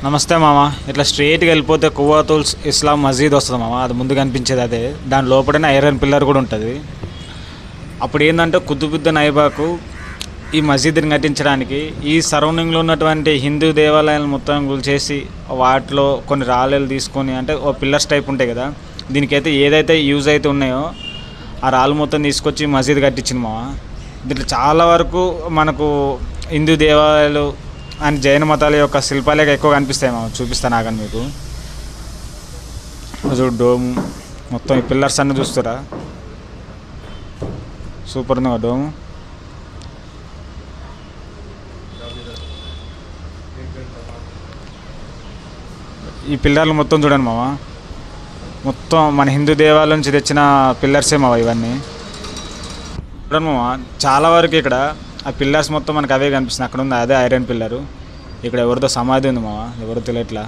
నమస్తే మామ. ఇట్లా స్ట్రైట్గా వెళ్ళిపోతే కువాతుల్ ఇస్లాం మసీద్ వస్తుంది మామ. అది ముందు కనిపించేది అదే. దాని లోపలనే ఐరన్ పిల్లర్ కూడా ఉంటుంది. అప్పుడు ఏంటంటే కుతుబుద్దీన్ ఐబాకు ఈ మసీదుని కట్టించడానికి ఈ సరౌండింగ్లో ఉన్నటువంటి హిందూ దేవాలయాలు మొత్తం కూల్చేసి వాటిలో కొన్ని రాళ్ళు తీసుకొని, అంటే ఓ పిల్లర్స్ టైప్ ఉంటాయి కదా, దీనికైతే ఏదైతే యూజ్ అయితే ఉన్నాయో ఆ రాళ్ళు మొత్తం తీసుకొచ్చి మసీద్ కట్టించింది మామ. దీంట్లో చాలా వరకు మనకు హిందూ దేవాలయాలు అండ్ జైన మతాల యొక్క శిల్పాలే ఎక్కువ కనిపిస్తాయి మామ. చూపిస్తాను ఆగండి మీకు. డోము మొత్తం ఈ పిల్లర్స్ అన్నీ చూస్తారా, సూపర్ ఉంది డోము. ఈ పిల్లర్లు మొత్తం చూడండి మామ, మొత్తం మన హిందూ దేవాలయం నుంచి తెచ్చిన పిల్లర్సే మావ ఇవన్నీ. చూడండి మామ, చాలా వరకు ఇక్కడ ఆ పిల్లర్స్ మొత్తం మనకు అవే కనిపిస్తుంది. అక్కడ ఉంది అదే ఐరన్ పిల్లరు. ఇక్కడ ఎవరితో సమాధి ఉంది మామ, ఎవరో తెలియట్లా.